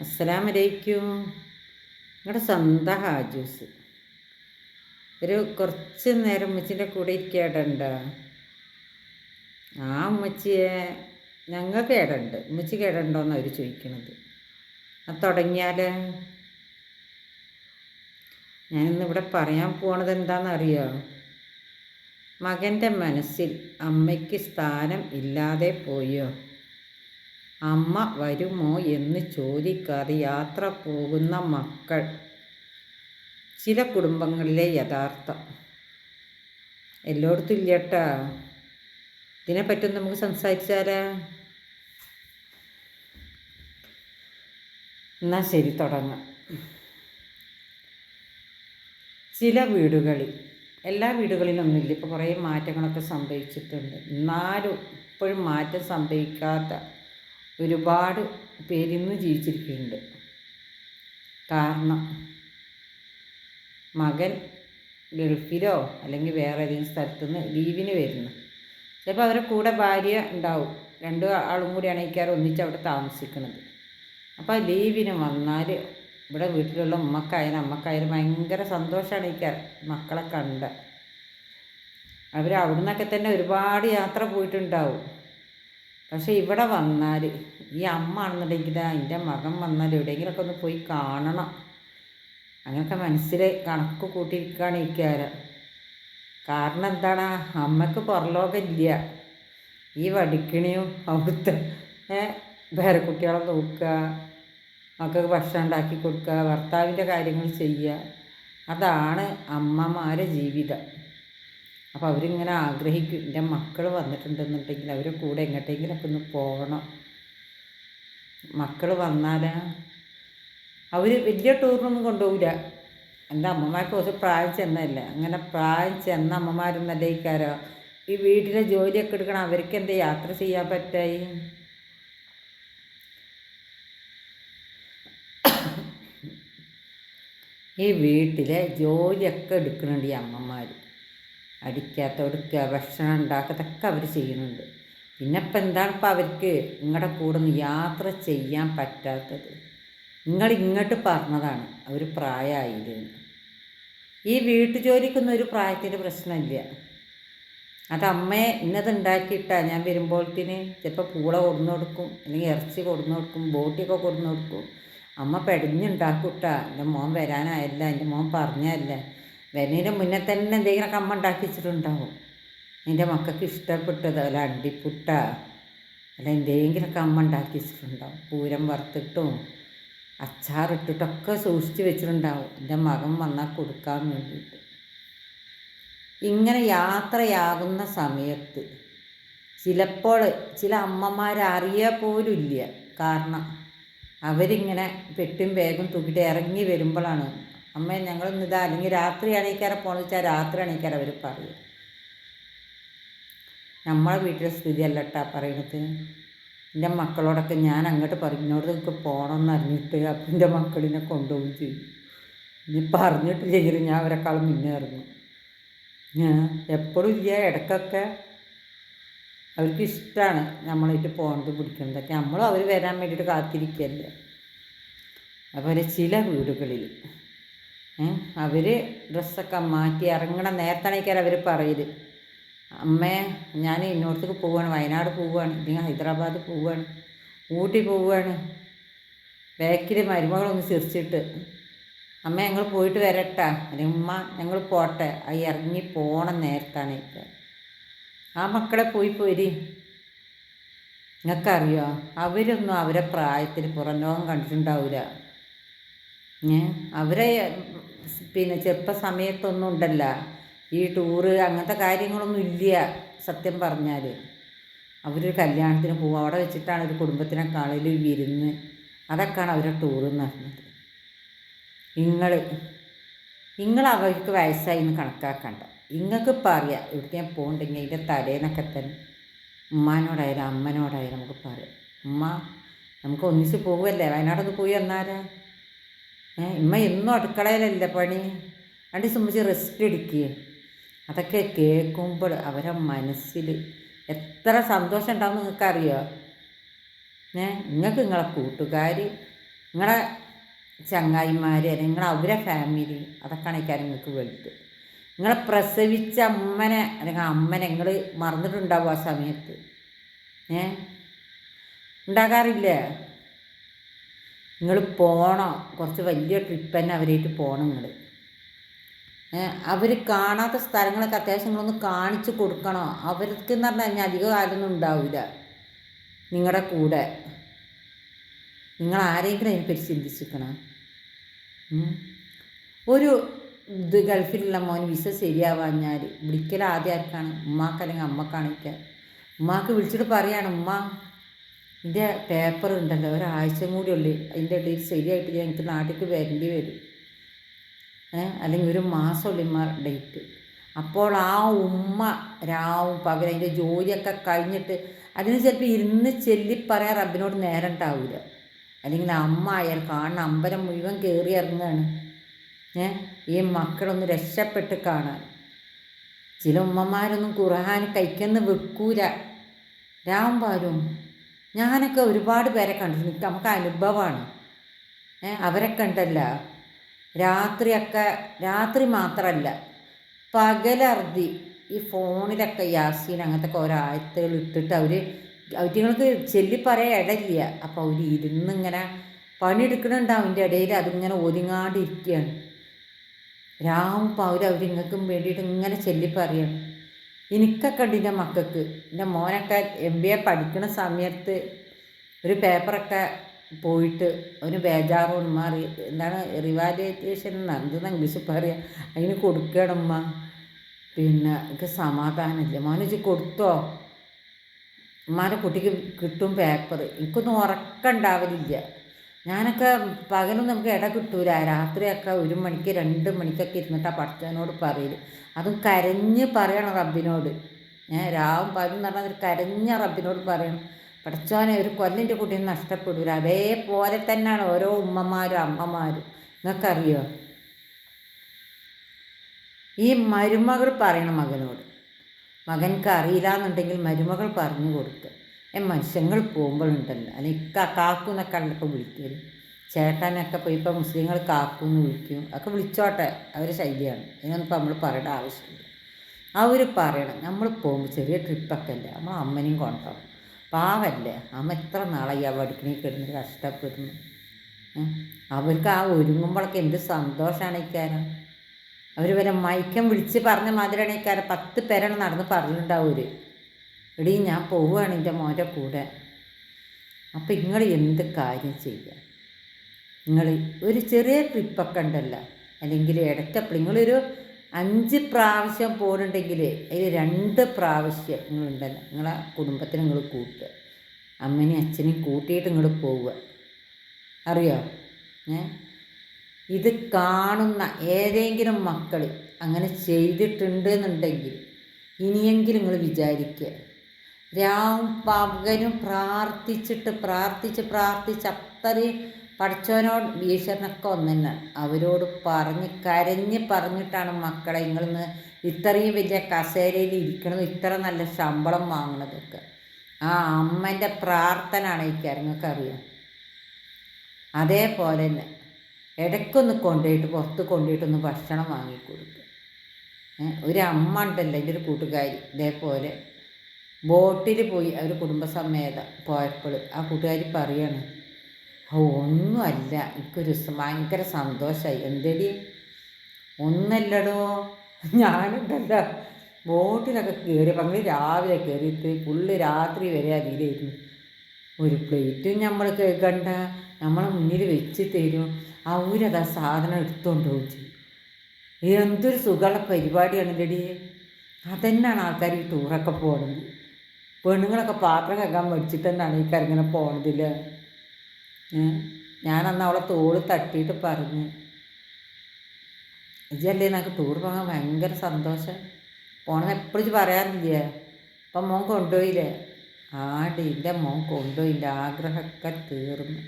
അസ്സലാമലൈക്കും. നിങ്ങളുടെ സ്വന്തം ഹാജൂസ്. കുറച്ച് നേരം ഉമ്മച്ചിൻ്റെ കൂടെ ഇരിക്കേടണ്ട. ആ ഉമ്മച്ചിയെ ഞങ്ങൾക്ക് കേടുണ്ട്, ഉമ്മച്ചി കേടുണ്ടോയെന്ന് അവർ ചോദിക്കണത്. അത് തുടങ്ങിയാൽ ഞാനിന്നിവിടെ പറയാൻ പോണത് എന്താണെന്നറിയോ? മകൻ്റെ മനസ്സിൽ അമ്മയ്ക്ക് സ്ഥാനം ഇല്ലാതെ പോയോ? അമ്മ വരുമോ എന്ന് ചോദിക്കാതെ യാത്ര പോകുന്ന മക്കൾ ചില കുടുംബങ്ങളിലെ യഥാർത്ഥം. എല്ലായിടത്തും ഇല്ലട്ടാ. ഇതിനെപ്പറ്റി നമുക്ക് സംസാരിച്ചാലാ? എന്നാൽ ശരി, തുടങ്ങാം. ചില വീടുകളിൽ, എല്ലാ വീടുകളിലൊന്നുമില്ല, ഇപ്പോൾ കുറേ മാറ്റങ്ങളൊക്കെ സംഭവിച്ചിട്ടുണ്ട്. എന്നാലും ഇപ്പോഴും മാറ്റം സംഭവിക്കാത്ത ഒരുപാട് പേരിന്ന് ജീവിച്ചിരിക്കുന്നുണ്ട്. കാരണം മകൻ ഗൾഫിലോ അല്ലെങ്കിൽ വേറെ ഏതെങ്കിലും സ്ഥലത്തുനിന്ന് ലീവിന് വരുന്നു. ചിലപ്പോൾ അവരുടെ കൂടെ ഭാര്യ ഉണ്ടാവും. രണ്ടു ആളും കൂടിയാണ് ഇക്കാർ ഒന്നിച്ച് അവിടെ താമസിക്കുന്നത്. അപ്പോൾ ലീവിന് വന്നാൽ ഇവിടെ വീട്ടിലുള്ള ഉമ്മക്കായാലും അമ്മക്കായാലും ഭയങ്കര സന്തോഷമാണ് ഇക്കാർ മക്കളെ കണ്ട. അവർ അവിടെ നിന്നൊക്കെ തന്നെ ഒരുപാട് യാത്ര പോയിട്ടുണ്ടാവും. പക്ഷേ ഇവിടെ വന്നാൽ ഈ അമ്മ ആണെന്നുണ്ടെങ്കിൽ എൻ്റെ മകൻ വന്നാൽ എവിടെയെങ്കിലുമൊക്കെ ഒന്ന് പോയി കാണണം, അങ്ങനെയൊക്കെ മനസ്സിൽ കണക്ക് കൂട്ടിയിരിക്കുകയാണ് ഇക്കാര. കാരണം എന്താണ്? അമ്മക്ക് പുറലോകമില്ല. ഈ വടിക്കണിയും അവിടുത്തെ വേറെ കുട്ടികളെ നോക്കുക, മക്കൾക്ക് ഭക്ഷണം ഉണ്ടാക്കി കൊടുക്കുക, ഭർത്താവിൻ്റെ കാര്യങ്ങൾ ചെയ്യുക, അതാണ് അമ്മമാരെ ജീവിതം. അപ്പോൾ അവരിങ്ങനെ ആഗ്രഹിക്കും, എൻ്റെ മക്കൾ വന്നിട്ടുണ്ടെന്നുണ്ടെങ്കിൽ അവരുടെ കൂടെ എങ്ങോട്ടെങ്കിലൊക്കെ ഒന്ന് പോകണം. മക്കൾ വന്നാൽ അവർ വലിയ ടൂറിനൊന്നും കൊണ്ടുപോകില്ല. എൻ്റെ അമ്മമാർക്ക് കുറച്ച് പ്രായം ചെന്നതല്ലേ, അങ്ങനെ പ്രായം ചെന്ന അമ്മമാരൊന്നല്ലേ ഇക്കാരോ ഈ വീട്ടിലെ ജോലിയൊക്കെ എടുക്കണം. അവർക്ക് എന്താ യാത്ര ചെയ്യാൻ പറ്റായി? ഈ വീട്ടിലെ ജോലിയൊക്കെ എടുക്കുന്നുണ്ട് ഈ അമ്മമാർ. അടിക്കുക, തൊടുക്കുക, ഭക്ഷണം ഉണ്ടാക്കത്തൊക്കെ അവർ ചെയ്യുന്നുണ്ട്. പിന്നെ ഇപ്പം എന്താണ് ഇപ്പം അവർക്ക് നിങ്ങളുടെ കൂടെ ഒന്ന് യാത്ര ചെയ്യാൻ പറ്റാത്തത്? നിങ്ങൾ ഇങ്ങോട്ട് പറഞ്ഞതാണ് അവർ പ്രായമായില്ലെന്ന്. ഈ വീട്ടുജോലിക്കൊന്നും ഒരു പ്രായത്തിൻ്റെ പ്രശ്നമില്ല. അത് അമ്മയെ ഇന്നത് ഉണ്ടാക്കിയിട്ടാണ് ഞാൻ വരുമ്പോഴത്തേന് ചിലപ്പോൾ പൂള കൊടുന്നു കൊടുക്കും, അല്ലെങ്കിൽ ഇറച്ചി കൊടുന്നു കൊടുക്കും, ബോട്ടിയൊക്കെ കൊടുന്നു കൊടുക്കും. അമ്മ പെടഞ്ഞുണ്ടാക്കൂട്ടാ. എൻ്റെ മോൻ വരാനായല്ല, എൻ്റെ മോൻ പറഞ്ഞതല്ല, വരുന്നതിൻ്റെ മുന്നേ തന്നെ എന്തെങ്കിലുമൊക്കെ അമ്മ ഉണ്ടാക്കി വെച്ചിട്ടുണ്ടാവും. എൻ്റെ മക്കൾക്ക് ഇഷ്ടപ്പെട്ടത് അല്ല അണ്ടിപ്പുട്ട അല്ല എന്തെങ്കിലുമൊക്കെ അമ്മ ഉണ്ടാക്കി വെച്ചിട്ടുണ്ടാവും. പൂരം വറുത്തിട്ടും അച്ചാറിട്ടിട്ടൊക്കെ സൂക്ഷിച്ച് വെച്ചിട്ടുണ്ടാവും എൻ്റെ മകൻ വന്നാൽ കൊടുക്കാൻ വേണ്ടിയിട്ട്. ഇങ്ങനെ യാത്രയാകുന്ന സമയത്ത് ചിലപ്പോൾ ചില അമ്മമാർ അറിയുക പോലും ഇല്ല. കാരണം അവരിങ്ങനെ പെട്ടും വേഗം തൂക്കിയിട്ട് ഇറങ്ങി വരുമ്പോഴാണ് അമ്മ ഞങ്ങളിന്നിതാ, അല്ലെങ്കിൽ രാത്രി അണീക്കാരെ പോകണമെന്ന് വെച്ചാൽ രാത്രി അണീക്കാരെ അവർ പറയും. നമ്മളെ വീട്ടിലെ സ്ഥിതി അല്ലട്ടാ പറയണത്. എൻ്റെ മക്കളോടൊക്കെ ഞാൻ അങ്ങോട്ട് പറയും, എന്നോട് നിങ്ങൾക്ക് പോകണമെന്ന് അറിഞ്ഞിട്ട് അപ്പം എൻ്റെ മക്കളിനെ കൊണ്ടുപോകും ചെയ്യും. ഇനി പറഞ്ഞിട്ടില്ലെങ്കിലും ഞാൻ അവരെക്കാളും മുന്നേ ഇറങ്ങും. എപ്പോഴും ഇല്ല, ഇടയ്ക്കൊക്കെ അവർക്ക് ഇഷ്ടമാണ് നമ്മളായിട്ട് പോകുന്നത് പിടിക്കുന്നതൊക്കെ. നമ്മളും അവർ വരാൻ വേണ്ടിയിട്ട് കാത്തിരിക്കുകയല്ലേ. അതുപോലെ ചില വീടുകളിൽ അവർ ഡ്രസ്സൊക്കെ മാറ്റി ഇറങ്ങണ നേരത്താണേക്കാർ അവർ പറയൽ, അമ്മേ ഞാൻ ഇന്നോടത്തേക്ക് പോവുകയാണ്, വയനാട് പോവുകയാണ്, അല്ലെങ്കിൽ ഹൈദരാബാദ് പോവുകയാണ്, ഊട്ടി പോവുകയാണ്. ബാക്കിൽ മരുമകളൊന്ന് ചിരിച്ചിട്ട്, അമ്മ ഞങ്ങൾ പോയിട്ട് വരട്ടാ, അല്ലെങ്കിൽ ഉമ്മ ഞങ്ങൾ പോട്ടെ. ആ ഇറങ്ങി പോണ നേരത്താണേക്കാർ ആ മക്കളെ പോയി പോരി. നിങ്ങൾക്കറിയോ അവരൊന്നും അവരെ പ്രായത്തിന് പുറം ലോകം കണ്ടിട്ടുണ്ടാവില്ല. അവരെ പിന്നെ ചെറുപ്പ സമയത്തൊന്നും ഉണ്ടല്ല ഈ ടൂറ് അങ്ങനത്തെ കാര്യങ്ങളൊന്നും ഇല്ല. സത്യം പറഞ്ഞാൽ അവരൊരു കല്യാണത്തിന് പോകും, അവിടെ വെച്ചിട്ടാണ് ഒരു കുടുംബത്തിനെ കാണൽ, വിരുന്ന്, അതൊക്കെയാണ് അവരുടെ ടൂറെന്ന് പറഞ്ഞത്. നിങ്ങൾ അവർക്ക് വയസ്സായി എന്ന് കണക്കാക്കണ്ട. നിങ്ങൾക്ക് പറയാം എവിടേക്ക് ഞാൻ പോകണ്ടെങ്കിൽ അതിൻ്റെ തലേന്നൊക്കെ തന്നെ ഉമ്മാനോടായാലും അമ്മനോടായാലും നമുക്ക് പറയാം, ഉമ്മ നമുക്ക് ഒന്നിച്ച് പോകുമല്ലേ, വയനാടൊന്ന് പോയി വന്നാലാ. ഉമ്മ എന്നും അടുക്കളയിലല്ലേ പണി, രണ്ട് സംബന്ധിച്ച് റെസ്റ്റ് എടുക്കുക. അതൊക്കെ കേൾക്കുമ്പോൾ അവരെ മനസ്സിൽ എത്ര സന്തോഷം ഉണ്ടാവും നിങ്ങൾക്കറിയോ. നിങ്ങൾക്ക് നിങ്ങളെ കൂട്ടുകാർ നിങ്ങളെ ചങ്ങായിമാർ നിങ്ങൾ അവരെ ഫാമിലി അതൊക്കെയാണ് ഈ കാര്യം നിങ്ങൾക്ക് വലുത്. നിങ്ങളെ പ്രസവിച്ച അമ്മനെ അല്ലെങ്കിൽ അമ്മനെ നിങ്ങൾ മറന്നിട്ടുണ്ടാവും ആ സമയത്ത്. ഉണ്ടാകാറില്ലേ? നിങ്ങൾ പോകണം, കുറച്ച് വലിയ ട്രിപ്പ് തന്നെ അവരായിട്ട് പോകണം. നിങ്ങൾ അവർ കാണാത്ത സ്ഥലങ്ങളൊക്കെ അത്യാവശ്യം നിങ്ങളൊന്ന് കാണിച്ചു കൊടുക്കണം. അവർക്ക് എന്ന് പറഞ്ഞു കഴിഞ്ഞാൽ അധിക കാലമൊന്നും ഉണ്ടാവില്ല നിങ്ങളുടെ കൂടെ. നിങ്ങൾ ആരെങ്കിലും അതിനെപ്പറ്റി ചിന്തിച്ചിരിക്കണം. ഒരു ഗൾഫിലുള്ള മോന് വിസ ശരിയാവാഞ്ഞാൽ വിളിക്കൽ ആദ്യം ആർക്കാണ്? ഉമ്മാക്ക് അല്ലെങ്കിൽ അമ്മക്കാണിക്കാൻ. ഉമ്മാക്ക് വിളിച്ചിട്ട് പറയാണ്, ഉമ്മ ഇതിൻ്റെ പേപ്പർ ഉണ്ടല്ലോ, ഒരാഴ്ച കൂടി ഉള്ളു, അതിൻ്റെ ഇടയിൽ ശരിയായിട്ട് എനിക്ക് നാട്ടിലേക്ക് വരേണ്ടി വരും, അല്ലെങ്കിൽ ഒരു മാസമുള്ള ഉമ്മ ഡേറ്റ്. അപ്പോൾ ആ ഉമ്മ രാവും പകരം അതിൻ്റെ ജോലിയൊക്കെ കഴിഞ്ഞിട്ട് അതിന് ചിലപ്പോൾ ഇരുന്ന് പറയാൻ റബ്ബിനോട് നേരം ഉണ്ടാവില്ല. അല്ലെങ്കിൽ അമ്മ ആയാൽ കാണുന്ന അമ്പലം മുഴുവൻ കയറി ഇറങ്ങുകയാണ് ഈ മക്കളൊന്ന് രക്ഷപ്പെട്ട് കാണാൻ. ചില ഉമ്മമാരൊന്നും ഖുർആൻ കഴിക്കുന്ന വെക്കൂല, രാമ്പാലും. ഞാനൊക്കെ ഒരുപാട് പേരെ കണ്ടിട്ടുണ്ട്, നമുക്ക് അനുഭവമാണ്. അവരൊക്കെ ഉണ്ടല്ല രാത്രിയൊക്കെ, രാത്രി മാത്രമല്ല പകലർതി ഈ ഫോണിലൊക്കെ യാസീൻ അങ്ങനത്തെ ഓരോ ആയത്തുകൾ ഇട്ടിട്ട് അവർക്ക് പറയാൻ ഇടയില്ല. അപ്പോൾ അവർ ഇരുന്നിങ്ങനെ പണിയെടുക്കണുണ്ടാവും, അതിൻ്റെ ഇടയിൽ അതിങ്ങനെ ഒതുങ്ങാണ്ടിരിക്കുകയാണ്. രാവും പൗരം അവരിങ്ങൾക്കും വേണ്ടിയിട്ട് ഇങ്ങനെ പറയണം. എനിക്കൊക്കെ ഉണ്ട് എൻ്റെ മക്കൾക്ക്. എൻ്റെ മോനൊക്കെ MBA പഠിക്കുന്ന സമയത്ത് ഒരു പേപ്പറൊക്കെ പോയിട്ട് അവന് ബേജാറും മാറി, എന്താണ് റിവാലുവേഷൻ എന്തെന്ന് ഇംഗ്ലീഷ് പറയുക, അതിന് കൊടുക്കണമ്മ. പിന്നെ എനിക്ക് സമാധാനമില്ല. മോനിച്ച് കൊടുത്തോ? ഉമ്മാൻ്റെ കുട്ടിക്ക് കിട്ടും പേപ്പർ. എനിക്കൊന്നും ഉറക്കമുണ്ടാവലില്ല. ഞാനൊക്കെ പകലൊന്നും നമുക്ക് ഇട കിട്ടൂല. രാത്രിയൊക്കെ 1 മണിക്ക് 2 മണിക്കൊക്കെ ഇരുന്നിട്ടാണ് പഠിച്ചവനോട് പറയൽ. അതും കരഞ്ഞ് പറയണം റബ്ബിനോട്. രാവും പകലും എന്ന് പറഞ്ഞാൽ കരഞ്ഞ റബ്ബിനോട് പറയണം, പഠിച്ചവനെ ഒരു കൊല്ലിൻ്റെ കുട്ടിയെ നഷ്ടപ്പെടില്ല. അതേപോലെ തന്നെയാണ് ഓരോ ഉമ്മമാരും അമ്മമാരും. നിങ്ങൾക്കറിയോ? ഈ മരുമകൾ പറയണം മകനോട്. മകൻക്ക് അറിയില്ല എന്നുണ്ടെങ്കിൽ മരുമകൾ പറഞ്ഞു കൊടുക്കുക. മനുഷ്യങ്ങൾ പോകുമ്പോഴുണ്ടല്ലോ, അല്ലെങ്കിൽ കാക്കൂന്നൊക്കെ ഉള്ളപ്പോൾ വിളിക്കൽ. ചേട്ടനൊക്കെ പോയി ഇപ്പോൾ മുസ്ലിങ്ങൾ കാക്കൂന്ന് വിളിക്കും. ഒക്കെ വിളിച്ചോട്ടെ, അവരുടെ ശൈലിയാണ്. ഇതിനൊന്നും ഇപ്പോൾ നമ്മൾ പറയേണ്ട ആവശ്യമില്ല. അവർ പറയണം, നമ്മൾ പോകുമ്പോൾ ചെറിയ ട്രിപ്പൊക്കെ അല്ലേ, നമ്മൾ അമ്മനെയും കൊണ്ടുപോകും. പാവല്ലേ അമ്മ, എത്ര നാളായി ആ വടുക്കിനെ കിടന്ന് കഷ്ടപ്പെടുന്നു. അവർക്ക് ആ ഒരുങ്ങുമ്പോഴൊക്കെ എന്ത് സന്തോഷമാണ് ഇക്കാരം. അവർ വരെ മയക്കം വിളിച്ച് പറഞ്ഞ മാതിരിയാണ് ഇക്കാരം 10 പേരാണ് നടന്ന് പറഞ്ഞിട്ടുണ്ടാവും. എടീ ഞാൻ പോവുകയാണ് എൻ്റെ മോൻ്റെ കൂടെ. അപ്പം നിങ്ങൾ എന്ത് കാര്യം ചെയ്യുക? നിങ്ങൾ ഒരു ചെറിയ ട്രിപ്പൊക്കെ ഉണ്ടല്ലോ, അല്ലെങ്കിൽ ഇടയ്ക്കപ്പോൾ നിങ്ങളൊരു 5 പ്രാവശ്യം പോകുന്നുണ്ടെങ്കിൽ അതിൽ 2 പ്രാവശ്യം നിങ്ങളുണ്ടല്ലോ നിങ്ങളെ കുടുംബത്തിന് നിങ്ങൾ കൂട്ടുക. അമ്മനെയും അച്ഛനെയും കൂട്ടിയിട്ട് നിങ്ങൾ പോവുക. അറിയോ? ഇത് കാണുന്ന ഏതെങ്കിലും മക്കൾ അങ്ങനെ ചെയ്തിട്ടുണ്ട് എന്നുണ്ടെങ്കിൽ ഇനിയെങ്കിലും നിങ്ങൾ വിചാരിക്കുക. രാവും പകലും പ്രാർത്ഥിച്ച് അത്രയും പഠിച്ചവനോട് ഈശ്വരനൊക്കെ ഒന്നെന്നെ അവരോട് കരഞ്ഞ് പറഞ്ഞിട്ടാണ് മക്കളെ നിങ്ങളിന്ന് ഇത്രയും വലിയ കസേരയിൽ ഇരിക്കണത്, ഇത്ര നല്ല ശമ്പളം വാങ്ങണതൊക്കെ. ആ അമ്മൻ്റെ പ്രാർത്ഥനയാണ് നിങ്ങൾക്കറിയാം. അതേപോലെ തന്നെ ഇടയ്ക്കൊന്ന് പുറത്ത് കൊണ്ടുപോയിട്ടൊന്ന് ഭക്ഷണം വാങ്ങിക്കൊടുക്കുക. ഒരു അമ്മ ഉണ്ടല്ലോ, എൻ്റെ ഒരു കൂട്ടുകാരി, ഇതേപോലെ ബോട്ടിൽ പോയി അവർ കുടുംബസമേതം പോയപ്പോൾ ആ കൂട്ടുകാരി പറയാണ്, ഒന്നുമല്ല എനിക്കൊരു ഭയങ്കര സന്തോഷമായി. എന്തേടി? ഒന്നല്ലടോ, ഞാനുണ്ടല്ലോ ബോട്ടിലൊക്കെ കയറിയപ്പോൾ ഞങ്ങൾ രാവിലെ കയറിയിട്ട് ഫുള്ള് രാത്രി വരെ അതിലായിരുന്നു. ഒരു പ്ലേറ്റും നമ്മൾ കേൾക്കണ്ട, നമ്മളെ മുന്നിൽ വെച്ച് തരും. അവരതാ സാധനം എടുത്തുകൊണ്ട് പോകും. എന്തൊരു സുഖമുള്ള പരിപാടിയാണ് ലെടി. അതന്നെയാണ് ആൾക്കാർ ഈ ടൂറൊക്കെ പോകുന്നത്. പെണ്ണുങ്ങളൊക്കെ പാത്രം കേൾക്കാൻ മേടിച്ചിട്ട് തന്നെയാണ് ഈ കരങ്ങനെ പോണതില്ല. ഞാനന്ന് അവളെ തോള് തട്ടിയിട്ട് പറഞ്ഞു, ഇജല്ലേ എനിക്ക് ടൂർ പോകാൻ ഭയങ്കര സന്തോഷം, പോണെന്ന് എപ്പോഴും പറയാറില്ലേ? അപ്പം മോൻ കൊണ്ടുപോയില്ലേ? ആടി എൻ്റെ മോൻ കൊണ്ടുപോയില്ല, ആഗ്രഹമൊക്കെ തീർന്നു.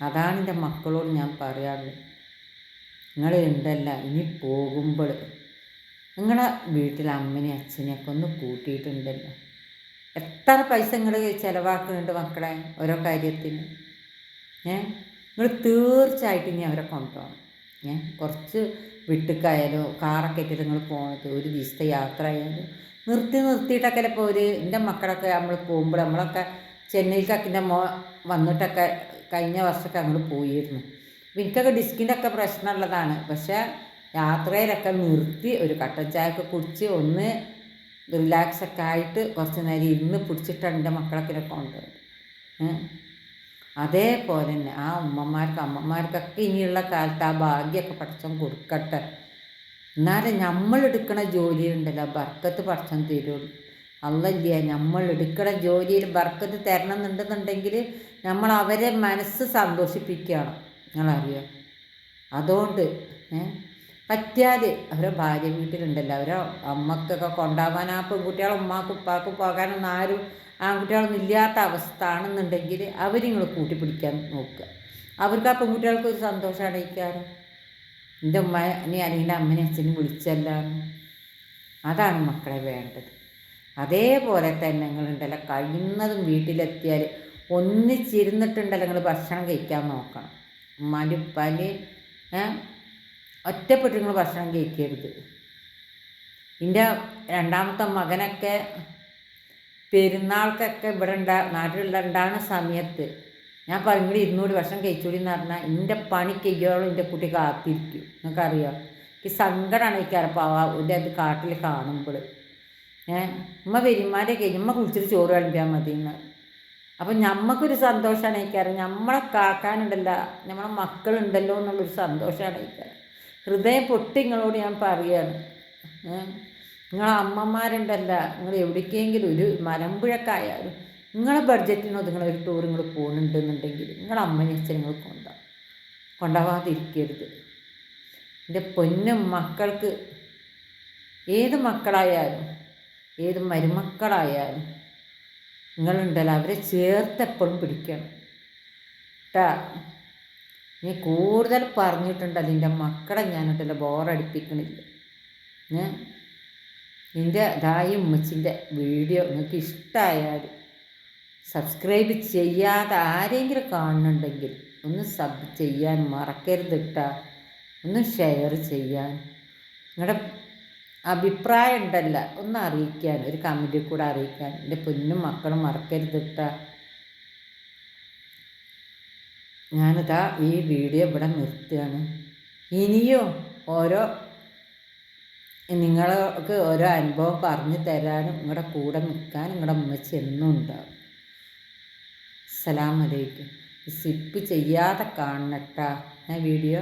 അതാണ് എൻ്റെ മക്കളോട് ഞാൻ പറയാറുള്ളത്. നിങ്ങൾ ഉണ്ടല്ല ഇനി പോകുമ്പോൾ നിങ്ങളെ വീട്ടിൽ അമ്മനെയും അച്ഛനെയൊക്കെ ഒന്ന് കൂട്ടിയിട്ടുണ്ടല്ലോ. എത്ര പൈസ നിങ്ങൾ ചിലവാക്കുന്നുണ്ട് മക്കളെ ഓരോ കാര്യത്തിന്. നിങ്ങൾ തീർച്ചയായിട്ടും ഇനി അവരെ കൊണ്ടുപോകണം. കുറച്ച് വിട്ടുക്കായാലോ കാറൊക്കെ ഇട്ടിട്ട് നിങ്ങൾ പോകുന്നത് ഒരു ദിവസത്തെ യാത്ര ആയാലും നിർത്തിയിട്ടൊക്കെ ഇപ്പോൾ എൻ്റെ മക്കളൊക്കെ നമ്മൾ പോകുമ്പോൾ നമ്മളൊക്കെ ചെന്നൈക്കൊക്കെ എൻ്റെ വന്നിട്ടൊക്കെ കഴിഞ്ഞ വർഷമൊക്കെ ഞങ്ങൾ പോയിരുന്നു. എനിക്കൊക്കെ ഡിസ്കിൻ്റെ ഒക്കെ പ്രശ്നമുള്ളതാണ്. പക്ഷേ യാത്രയിലൊക്കെ നിർത്തി ഒരു കട്ടൻ ചായയൊക്കെ കുടിച്ച് ഒന്ന് റിലാക്സൊക്കെ ആയിട്ട് കുറച്ച് നേരം ഇരുന്ന് പിടിച്ചിട്ടാണ് എൻ്റെ മക്കളൊക്കെ കൊണ്ടുപോകുന്നത്. അതേപോലെ തന്നെ ആ അമ്മമാർക്കൊക്കെ ഇനിയുള്ള കാലത്ത് ആ ഭാഗ്യമൊക്കെ പടച്ചോൻ കൊടുക്കട്ടെ. എന്നാലും നമ്മളെടുക്കണ ജോലിയുണ്ടല്ലോ ബർക്കത്ത് പടച്ചോൻ തരുള്ളൂ. അല്ലല്ല, നമ്മളെടുക്കണ ജോലിയിൽ ബർക്കത്ത് തരണം എന്നുണ്ടെന്നുണ്ടെങ്കിൽ നമ്മൾ അവരെ മനസ്സ് സന്തോഷിപ്പിക്കുകയാണ്. നിങ്ങളറിയാം. അതുകൊണ്ട് പറ്റിയാൽ അവരെ ഭാര്യ വീട്ടിലുണ്ടല്ലോ അവരെ അമ്മക്കൊക്കെ കൊണ്ടുപോകാൻ ആ പെൺകുട്ടികളെ ഉമ്മാക്കും ഉപ്പാക്കും പോകാനൊന്നും ആരും ആൺകുട്ടികളൊന്നും ഇല്ലാത്ത അവസ്ഥ ആണെന്നുണ്ടെങ്കിൽ അവരിങ്ങൾ കൂട്ടിപ്പിടിക്കാൻ നോക്കുക. അവർക്ക് ആ പെൺകുട്ടികൾക്ക് ഒരു സന്തോഷമാണ് ഇരിക്കാറ്. എൻ്റെ ഉമ്മ നീ അല്ലെങ്കിൽ അമ്മനെ അച്ഛനും വിളിച്ചല്ലാന്ന്. അതാണ് മക്കളെ വേണ്ടത്. അതേപോലെ തന്നെ നിങ്ങളുണ്ടല്ലോ കഴിയുന്നതും വീട്ടിലെത്തിയാൽ ഒന്നിച്ചിരുന്നിട്ടുണ്ടല്ലോ നിങ്ങൾ ഭക്ഷണം കഴിക്കാൻ നോക്കണം. ഉമ്മാൻ്റെ ഉപ്പാൻ്റെ ഒറ്റപ്പെട്ട് നിങ്ങൾ ഭക്ഷണം കഴിക്കരുത്. എൻ്റെ രണ്ടാമത്തെ മകനൊക്കെ പെരുന്നാൾക്കൊക്കെ ഇവിടെ നാട്ടിലുണ്ടാകുന്ന സമയത്ത് ഞാൻ പറഞ്ഞു ഇരുന്നൂടി ഭക്ഷണം കഴിച്ചുകൂടി എന്ന് പറഞ്ഞാൽ എൻ്റെ പണി കഴിയോളം എൻ്റെ കുട്ടി കാത്തിരിക്കും. നിങ്ങൾക്കറിയാം, എനിക്ക് സങ്കടമാണ് എൻ്റെ അത് കാട്ടിൽ കാണുമ്പോൾ. ഉമ്മ പെരുമാരെ കഴിഞ്ഞ് ഉമ്മ കുളിച്ചിട്ട് ചോറ് കളിക്കാൻ മതി എന്ന്. അപ്പം നമുക്കൊരു സന്തോഷമാണ് എനിക്കറിയാം. നമ്മളെ കാക്കാനുണ്ടല്ലോ, നമ്മളെ മക്കളുണ്ടല്ലോ എന്നുള്ളൊരു സന്തോഷമാണ് എനിക്കറിയാം. ഹൃദയം പൊട്ടി നിങ്ങളോട് ഞാൻ പറയുകയാണ്. നിങ്ങളെ അമ്മമാരുണ്ടല്ല, നിങ്ങൾ എവിടേക്കെങ്കിലും ഒരു മലമ്പുഴക്കായാലും നിങ്ങളെ ബഡ്ജറ്റിനോ നിങ്ങളൊരു ടൂർ നിങ്ങൾ പോകുന്നുണ്ടെന്നുണ്ടെങ്കിൽ നിങ്ങളെ അമ്മനെ അച്ഛൻ നിങ്ങൾ കൊണ്ടുപോകാതിരിക്കരുത്. എൻ്റെ പൊന്നും മക്കൾക്ക് ഏത് മക്കളായാലും ഏത് മരുമക്കളായാലും നിങ്ങളുണ്ടല്ലോ അവരെ ചേർത്ത് എപ്പോഴും പിടിക്കണം കേട്ടാ. നീ കൂടുതൽ പറഞ്ഞിട്ടുണ്ടല്ലോ എൻ്റെ മക്കളെ ഞാനിട്ടല്ലോ ബോറടിപ്പിക്കണില്ല. നിൻ്റെ ദായി ഉമ്മച്ചിൻ്റെ വീഡിയോ നിങ്ങൾക്ക് ഇഷ്ടമായാൽ സബ്സ്ക്രൈബ് ചെയ്യാതെ ആരെങ്കിലും കാണുന്നുണ്ടെങ്കിൽ ഒന്ന് സബ് ചെയ്യാൻ മറക്കരുത് കേട്ടോ. ഒന്ന് ഷെയർ ചെയ്യാൻ, നിങ്ങളുടെ അഭിപ്രായം ഉണ്ടല്ല ഒന്ന് അറിയിക്കാൻ, ഒരു കമൻറ്റിൽ കൂടെ അറിയിക്കാൻ എൻ്റെ പൊന്നും മക്കളും മറക്കരുത് കേട്ടോ. ഞാനിതാ ഈ വീഡിയോ ഇവിടെ നിർത്തുകയാണ്. ഇനിയും നിങ്ങൾക്ക് ഓരോ അനുഭവം പറഞ്ഞു തരാനും നിങ്ങളുടെ കൂടെ നിൽക്കാനും നിങ്ങളുടെ ഉമ്മച്ചി എന്നും ഉണ്ടാവും. അസ്സലാമു അലൈക്കും. സ്കിപ്പ് ചെയ്യാതെ കാണണട്ടാ വീഡിയോ.